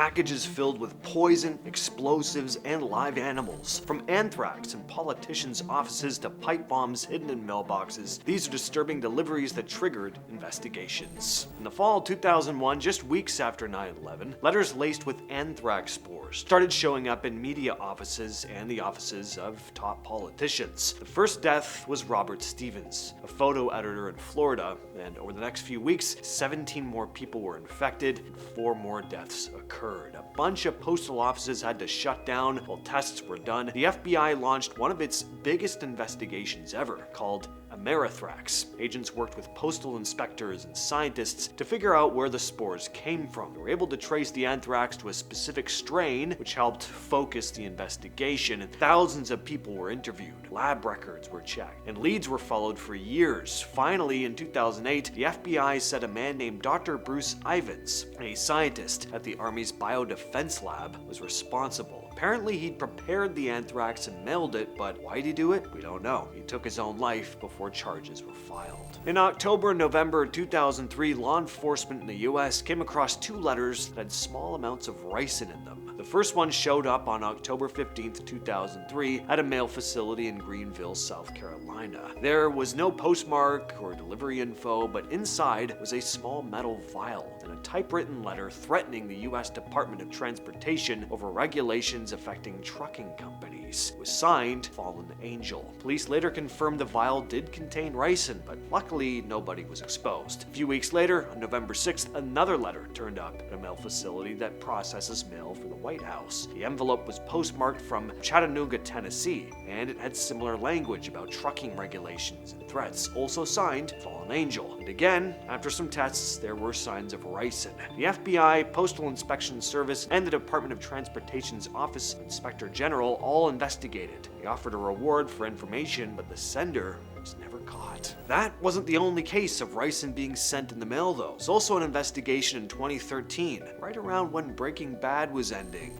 packages filled with poison, explosives, and live animals. From anthrax in politicians' offices to pipe bombs hidden in mailboxes, these are disturbing deliveries that triggered investigations. In the fall of 2001, just weeks after 9/11, letters laced with anthrax spores started showing up in media offices and the offices of top politicians. The first death was Robert Stevens, a photo editor in Florida, and over the next few weeks, 17 more people were infected and 4 more deaths occurred. A bunch of postal offices had to shut down while tests were done. The FBI launched one of its biggest investigations ever, called Anthrax. Agents worked with postal inspectors and scientists to figure out where the spores came from. They were able to trace the anthrax to a specific strain, which helped focus the investigation, and thousands of people were interviewed. Lab records were checked, and leads were followed for years. Finally, in 2008, the FBI said a man named Dr. Bruce Ivins, a scientist at the Army's Biodefense Lab, was responsible. Apparently, he'd prepared the anthrax and mailed it, but why'd he do it? We don't know. He took his own life before charges were filed. In October and November 2003, law enforcement in the US came across 2 letters that had small amounts of ricin in them. The first one showed up on October 15th, 2003 at a mail facility in Greenville, South Carolina. There was no postmark or delivery info, but inside was a small metal vial and a typewritten letter threatening the US Department of Transportation over regulations affecting trucking companies. It was signed Fallen Angel. Police later confirmed the vial did contain ricin, but luckily nobody was exposed. A few weeks later, on November 6th, another letter turned up at a mail facility that processes mail for the White House. The envelope was postmarked from Chattanooga, Tennessee, and it had similar language about trucking regulations and threats, also signed Fallen Angel. And again, after some tests, there were signs of ricin. The FBI, Postal Inspection Service, and the Department of Transportation's Office of Inspector General all investigated. They offered a reward for information, but the sender was never caught. That wasn't the only case of ricin being sent in the mail, though. There's also an investigation in 2013, right around when Breaking Bad was ending.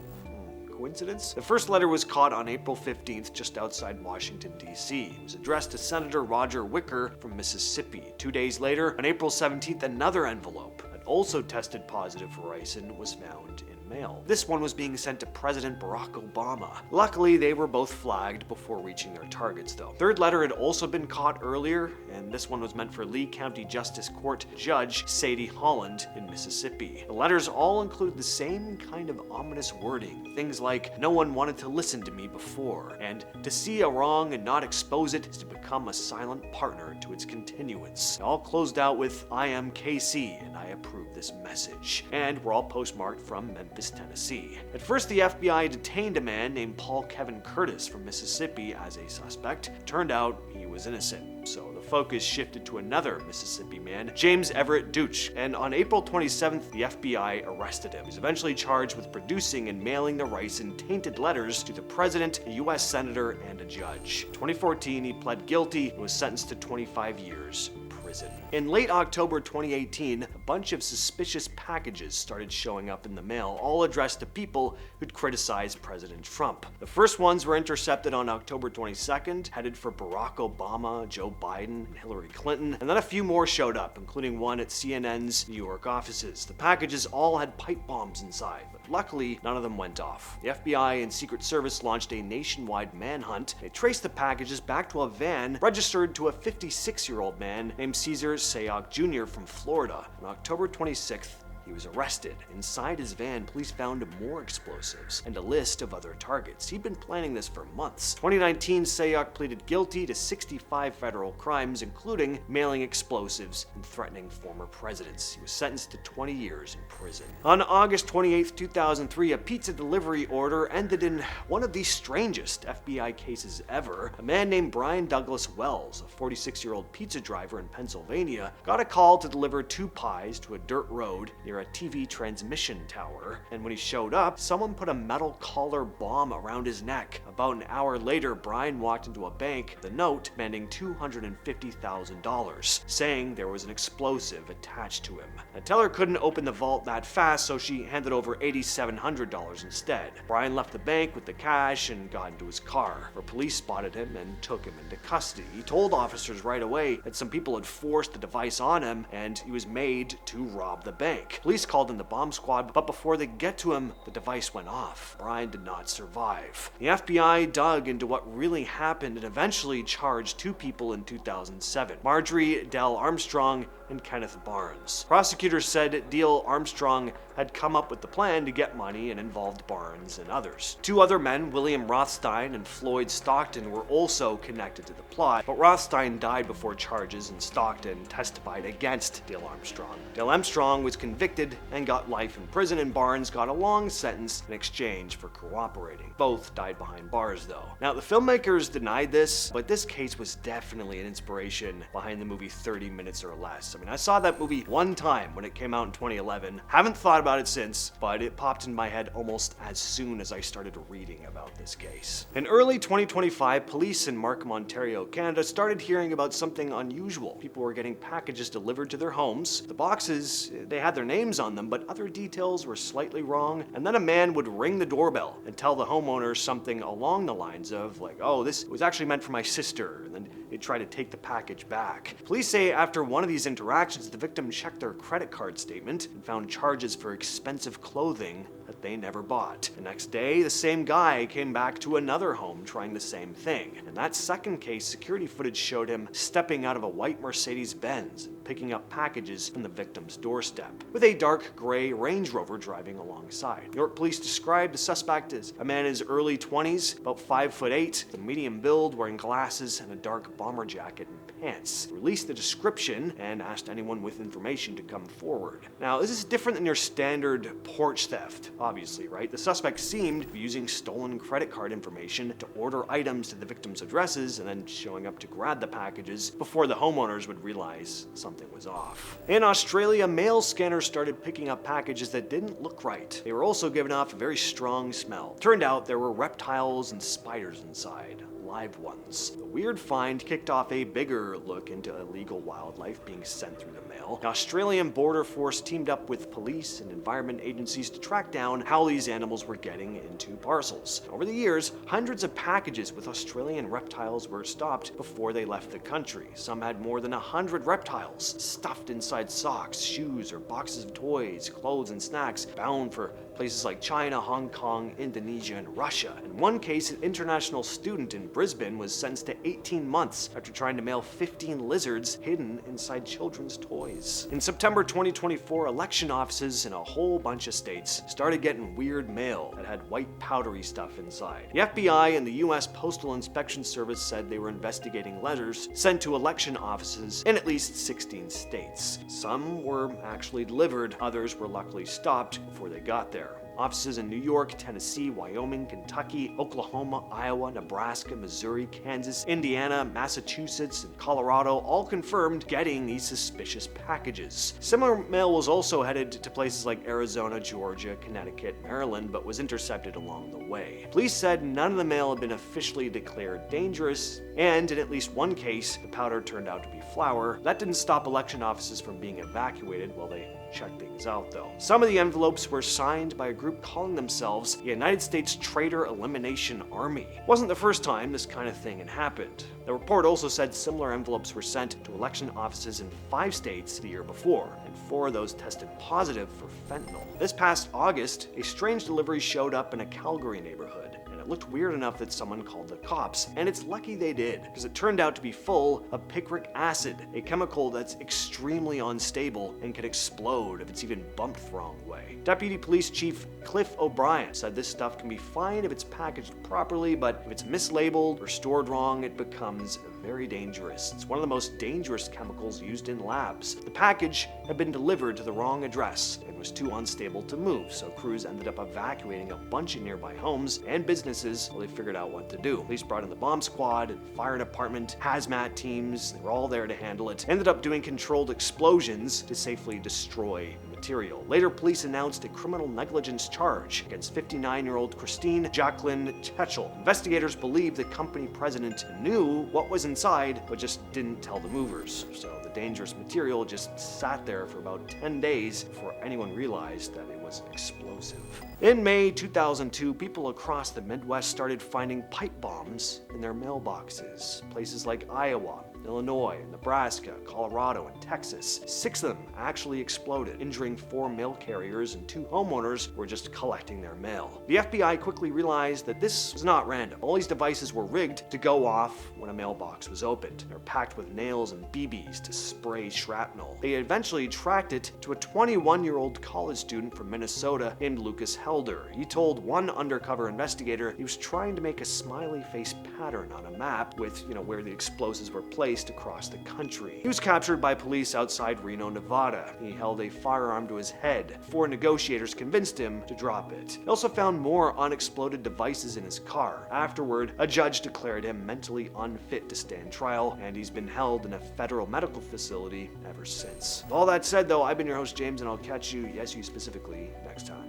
Coincidence? The first letter was caught on April 15th, just outside Washington, D.C. It was addressed to Senator Roger Wicker from Mississippi. 2 days later, on April 17th, another envelope that also tested positive for ricin was found in mail. This one was being sent to President Barack Obama. Luckily, they were both flagged before reaching their targets, though. Third letter had also been caught earlier, and this one was meant for Lee County Justice Court Judge Sadie Holland in Mississippi. The letters all include the same kind of ominous wording. Things like, "No one wanted to listen to me before," and "to see a wrong and not expose it is to become a silent partner to its continuance." They all closed out with, "I am KC, and I approve this message," and were all postmarked from Memphis, Tennessee. At first, the FBI detained a man named Paul Kevin Curtis from Mississippi as a suspect. Turned out he was innocent, so the focus shifted to another Mississippi man, James Everett Deutsch, and on April 27th, the FBI arrested him. He was eventually charged with producing and mailing the ricin-tainted letters to the president, a U.S. senator, and a judge. In 2014, he pled guilty and was sentenced to 25 years in prison. In late October 2018, a bunch of suspicious packages started showing up in the mail, all addressed to people who'd criticized President Trump. The first ones were intercepted on October 22nd, headed for Barack Obama, Joe Biden, and Hillary Clinton, and then a few more showed up, including one at CNN's New York offices. The packages all had pipe bombs inside, but luckily none of them went off. The FBI and Secret Service launched a nationwide manhunt. They traced the packages back to a van registered to a 56-year-old man named Caesar Sayoc Jr. from Florida. On October 26th, he was arrested. Inside his van, police found more explosives and a list of other targets. He'd been planning this for months. 2019, Sayoc pleaded guilty to 65 federal crimes, including mailing explosives and threatening former presidents. He was sentenced to 20 years in prison. On August 28, 2003, a pizza delivery order ended in one of the strangest FBI cases ever. A man named Brian Douglas Wells, a 46-year-old pizza driver in Pennsylvania, got a call to deliver 2 pies to a dirt road near a TV transmission tower, and when he showed up, someone put a metal collar bomb around his neck. About an hour later, Brian walked into a bank with a note demanding $250,000, saying there was an explosive attached to him. The teller couldn't open the vault that fast, so she handed over $8,700 instead. Brian left the bank with the cash and got into his car, where police spotted him and took him into custody. He told officers right away that some people had forced the device on him, and he was made to rob the bank. Police called in the bomb squad, but before they get to him, the device went off. Brian did not survive. The FBI dug into what really happened and eventually charged 2 people in 2007, Marjorie Dell Armstrong and Kenneth Barnes. Prosecutors said Dale Armstrong had come up with the plan to get money and involved Barnes and others. 2 other men, William Rothstein and Floyd Stockton, were also connected to the plot, but Rothstein died before charges and Stockton testified against Dale Armstrong. Dale Armstrong was convicted and got life in prison, and Barnes got a long sentence in exchange for cooperating. Both died behind bars though. Now the filmmakers denied this, but this case was definitely an inspiration behind the movie 30 Minutes or Less. I mean, I saw that movie one time when it came out in 2011. Haven't thought about it since, but it popped in my head almost as soon as I started reading about this case. In early 2025, police in Markham, Ontario, Canada started hearing about something unusual. People were getting packages delivered to their homes. The boxes, they had their names on them, but other details were slightly wrong. And then a man would ring the doorbell and tell the homeowner something along the lines of like, oh, this was actually meant for my sister. And then they'd try to take the package back. Police say after one of these interactions, the victim checked their credit card statement and found charges for expensive clothing that they never bought. The next day, the same guy came back to another home trying the same thing. In that second case, security footage showed him stepping out of a white Mercedes-Benz and picking up packages from the victim's doorstep, with a dark gray Range Rover driving alongside. New York police described the suspect as a man in his early 20s, about 5'8", with a medium build, wearing glasses and a dark bomber jacket and pants. Released the description and asked anyone with information to come forward. Now, this is different than your standard porch theft, obviously, right? The suspect seemed to be using stolen credit card information to order items to the victim's addresses and then showing up to grab the packages before the homeowners would realize something was off. In Australia, mail scanners started picking up packages that didn't look right. They were also giving off a very strong smell. Turned out there were reptiles and spiders inside. Live ones. The weird find kicked off a bigger look into illegal wildlife being sent through the mail. The Australian Border Force teamed up with police and environment agencies to track down how these animals were getting into parcels. Over the years, hundreds of packages with Australian reptiles were stopped before they left the country. Some had more than 100 reptiles stuffed inside socks, shoes, or boxes of toys, clothes, and snacks bound for places like China, Hong Kong, Indonesia, and Russia. In one case, an international student in Brisbane was sentenced to 18 months after trying to mail 15 lizards hidden inside children's toys. In September 2024, election offices in a whole bunch of states started getting weird mail that had white powdery stuff inside. The FBI and the US Postal Inspection Service said they were investigating letters sent to election offices in at least 16 states. Some were actually delivered, others were luckily stopped before they got there. Offices in New York, Tennessee, Wyoming, Kentucky, Oklahoma, Iowa, Nebraska, Missouri, Kansas, Indiana, Massachusetts, and Colorado all confirmed getting these suspicious packages. Similar mail was also headed to places like Arizona, Georgia, Connecticut, Maryland, but was intercepted along the way. Police said none of the mail had been officially declared dangerous, and in at least one case, the powder turned out to be flour. That didn't stop election offices from being evacuated while they checked things out, though. Some of the envelopes were signed by a group calling themselves the United States Traitor Elimination Army. It wasn't the first time this kind of thing had happened. The report also said similar envelopes were sent to election offices in 5 states the year before, and 4 of those tested positive for fentanyl. This past August, a strange delivery showed up in a Calgary neighborhood. Looked weird enough that someone called the cops, and it's lucky they did, because it turned out to be full of Picric Acid, a chemical that's extremely unstable and can explode if it's even bumped the wrong way. Deputy Police Chief Cliff O'Brien said this stuff can be fine if it's packaged properly, but if it's mislabeled or stored wrong, it becomes very dangerous. It's one of the most dangerous chemicals used in labs. The package had been delivered to the wrong address and was too unstable to move, so crews ended up evacuating a bunch of nearby homes and businesses while they figured out what to do. Police brought in the bomb squad and fire department, hazmat teams. They were all there to handle it. Ended up doing controlled explosions to safely destroy material. Later, police announced a criminal negligence charge against 59-year-old Christine Jacqueline Tetchell. Investigators believe the company president knew what was inside, but just didn't tell the movers. So the dangerous material just sat there for about 10 days before anyone realized that it was explosive. In May 2002, people across the Midwest started finding pipe bombs in their mailboxes. Places like Iowa, Illinois, Nebraska, Colorado, and Texas. 6 of them actually exploded, injuring 4 mail carriers, and 2 homeowners were just collecting their mail. The FBI quickly realized that this was not random. All these devices were rigged to go off when a mailbox was opened. They were packed with nails and BBs to spray shrapnel. They eventually tracked it to a 21-year-old college student from Minnesota named Lucas Helder. He told one undercover investigator he was trying to make a smiley face pattern on a map with, where the explosives were placed across the country. He was captured by police outside Reno, Nevada. He held a firearm to his head. 4 negotiators convinced him to drop it. They also found more unexploded devices in his car. Afterward, a judge declared him mentally unfit to stand trial, and he's been held in a federal medical facility ever since. With all that said, though, I've been your host, James, and I'll catch you, yes, you specifically, next time.